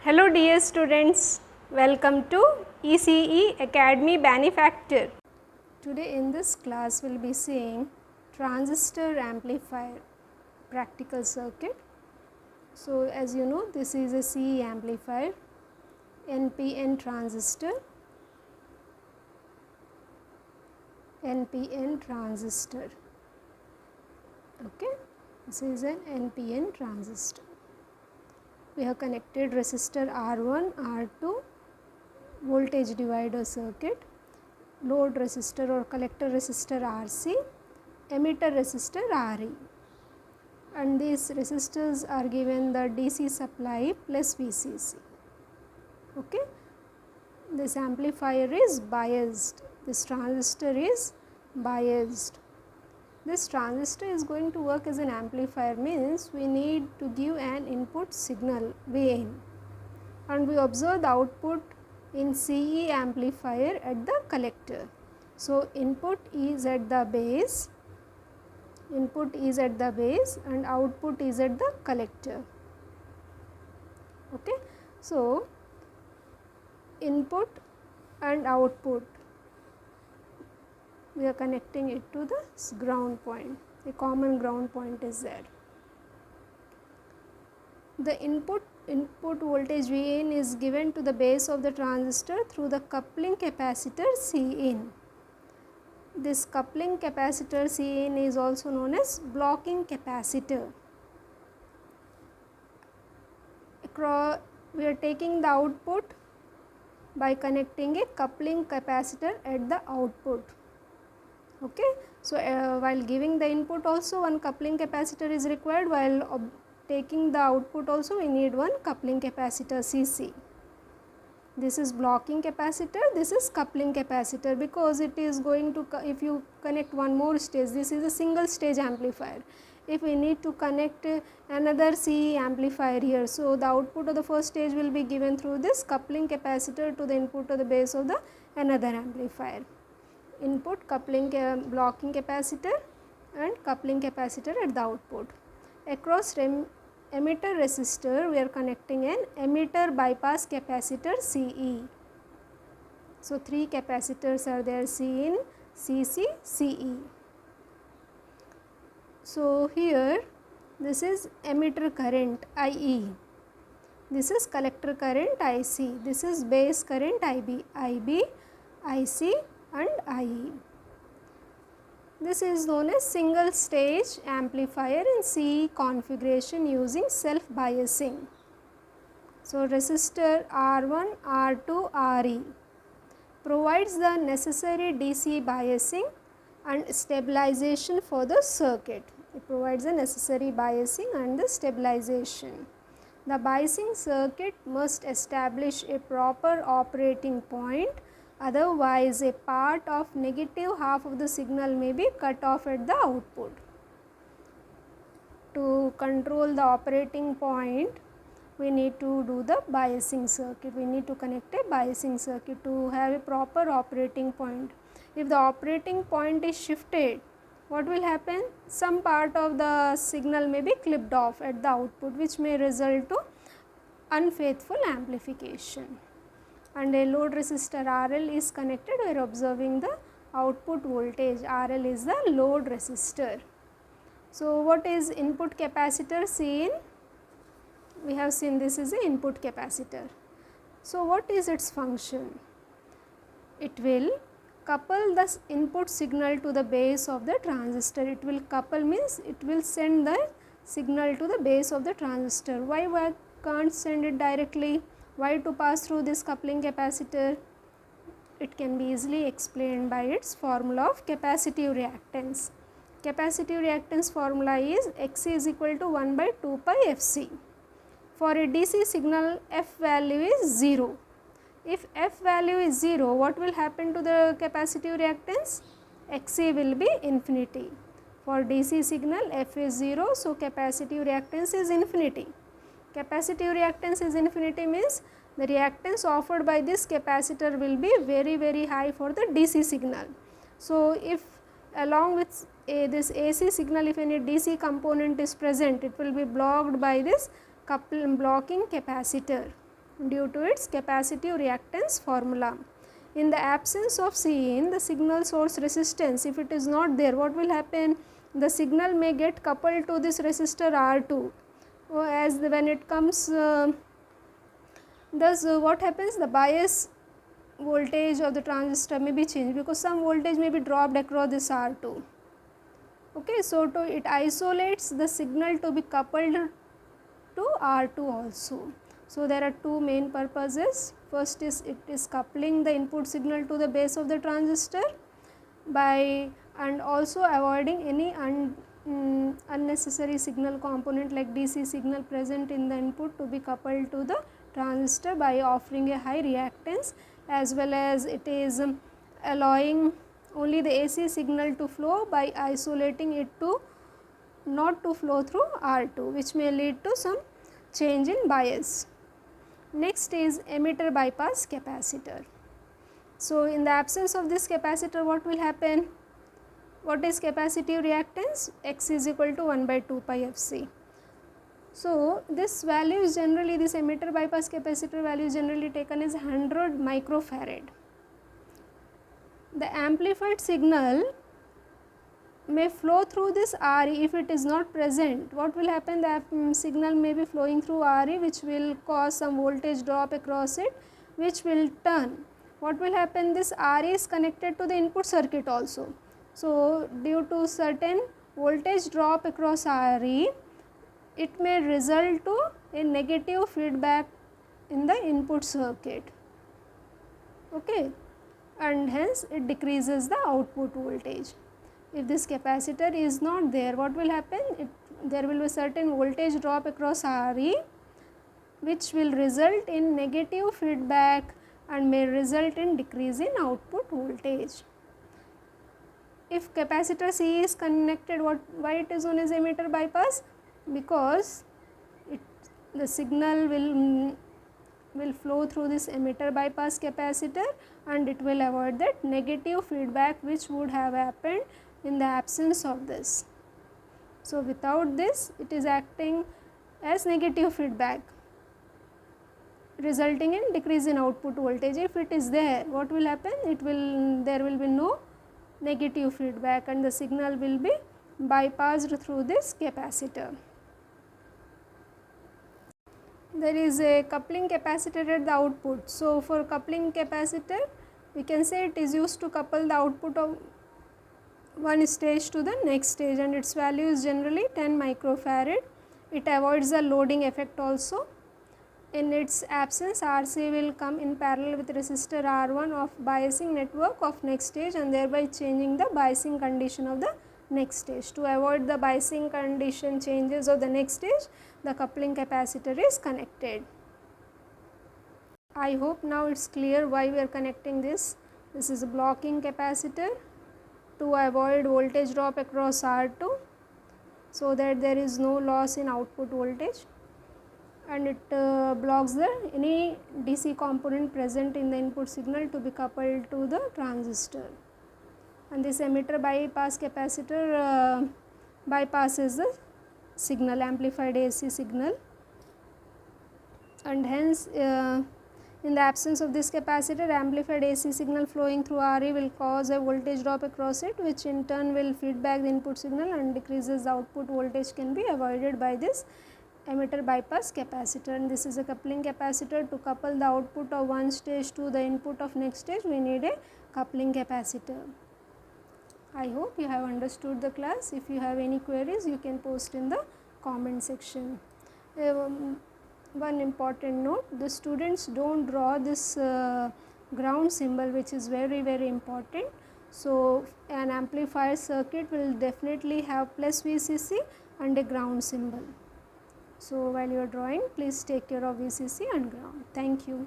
Hello dear students, welcome to ECE Academy Benefactor. Today in this class we will be seeing transistor amplifier practical circuit. So as you know, this is a CE amplifier, NPN transistor, okay, this is an NPN transistor. We have connected resistor R1, R2, voltage divider circuit, load resistor or collector resistor RC, emitter resistor RE, and these resistors are given the DC supply plus VCC. Okay. This amplifier is biased, this transistor is biased. This transistor is going to work as an amplifier, means we need to give an input signal Vin, and we observe the output in CE amplifier at the collector. So input is at the base, and output is at the collector. Okay. So input and output, we are connecting it to the ground point, a common ground point is there. The input voltage Vin is given to the base of the transistor through the coupling capacitor Cin. This coupling capacitor Cin is also known as blocking capacitor. We are taking the output by connecting a coupling capacitor at the output. Okay. So while giving the input also one coupling capacitor is required, while taking the output also we need one coupling capacitor Cc. This is blocking capacitor, this is coupling capacitor, because it is going to, if you connect one more stage, this is a single stage amplifier. If we need to connect another CE amplifier here, so the output of the first stage will be given through this coupling capacitor to the input of the base of the another amplifier. Input coupling blocking capacitor and coupling capacitor at the output. Across emitter resistor we are connecting an emitter bypass capacitor CE. So 3 capacitors are there, Cin, Cc, Ce. So here this is emitter current IE, this is collector current IC, this is base current IB, IC and IE. This is known as single stage amplifier in CE configuration using self biasing. So resistor R1, R2, Re provides the necessary DC biasing and stabilization for the circuit. It provides the necessary biasing and the stabilization. The biasing circuit must establish a proper operating point, otherwise a part of negative half of the signal may be cut off at the output. To control the operating point, we need to do the biasing circuit. We need to connect a biasing circuit to have a proper operating point. If the operating point is shifted, what will happen? Some part of the signal may be clipped off at the output, which may result to unfaithful amplification. And a load resistor RL is connected. We are observing the output voltage. RL is the load resistor. So what is input capacitor Cin? We have seen this is the input capacitor. So what is its function? It will couple the input signal to the base of the transistor. It will couple means it will send the signal to the base of the transistor. Why we can't send it directly? Why to pass through this coupling capacitor? It can be easily explained by its formula of capacitive reactance. Capacitive reactance formula is Xc is equal to 1 by 2 pi Fc. For a DC signal, F value is 0. If F value is 0, what will happen to the capacitive reactance? Xc will be infinity. For DC signal, F is 0, so capacitive reactance is infinity. Capacitive reactance is infinity means the reactance offered by this capacitor will be very high for the DC signal. So if along with this AC signal, if any DC component is present, it will be blocked by this blocking capacitor. due to its capacitive reactance formula. In the absence of Cin, the signal source resistance, if it is not there, what will happen? The signal may get coupled to this resistor R2. As when it comes, thus what happens? The bias voltage of the transistor may be changed, because some voltage may be dropped across this R2. Okay, so it isolates the signal to be coupled to R2 also. So there are two main purposes. First is it is coupling the input signal to the base of the transistor by, and also avoiding any unnecessary signal component like DC signal present in the input to be coupled to the transistor by offering a high reactance, as well as it is allowing only the AC signal to flow by isolating it to not to flow through R2, which may lead to some change in bias. Next is emitter bypass capacitor. So in the absence of this capacitor, what will happen? What is capacitive reactance? X is equal to 1 by 2 pi Fc. So this value is generally, this emitter bypass capacitor value is generally taken as 100 microfarad. The amplified signal may flow through this RE. If it is not present, what will happen? The signal may be flowing through RE, which will cause some voltage drop across it, which will turn. What will happen? This RE is connected to the input circuit also. So due to certain voltage drop across RE, it may result to a negative feedback in the input circuit. Okay, and hence it decreases the output voltage. If this capacitor is not there, what will happen? There will be certain voltage drop across RE, which will result in negative feedback and may result in decrease in output voltage. If capacitor C is connected, why it is known as emitter bypass? Because the signal will flow through this emitter bypass capacitor, and it will avoid that negative feedback which would have happened in the absence of this. So without this, it is acting as negative feedback, resulting in decrease in output voltage. If it is there, what will happen? There will be no negative feedback and the signal will be bypassed through this capacitor. There is a coupling capacitor at the output. So for coupling capacitor, we can say it is used to couple the output of one stage to the next stage, and its value is generally 10 microfarad. It avoids the loading effect also. In its absence, RC will come in parallel with resistor R1 of biasing network of next stage, and thereby changing the biasing condition of the next stage. To avoid the biasing condition changes of the next stage, the coupling capacitor is connected. I hope now it is clear why we are connecting this. This is a blocking capacitor to avoid voltage drop across R2, so that there is no loss in output voltage, and it blocks the any DC component present in the input signal to be coupled to the transistor. And this emitter bypass capacitor bypasses the signal, amplified AC signal, and hence in the absence of this capacitor, amplified AC signal flowing through RE will cause a voltage drop across it, which in turn will feedback the input signal and decreases the output voltage, can be avoided by this emitter bypass capacitor. And this is a coupling capacitor. To couple the output of one stage to the input of next stage, we need a coupling capacitor. I hope you have understood the class. If you have any queries, you can post in the comment section. One important note, the students don't draw this ground symbol, which is very important. So an amplifier circuit will definitely have plus VCC and a ground symbol. So while you are drawing, please take care of VCC and ground. Thank you.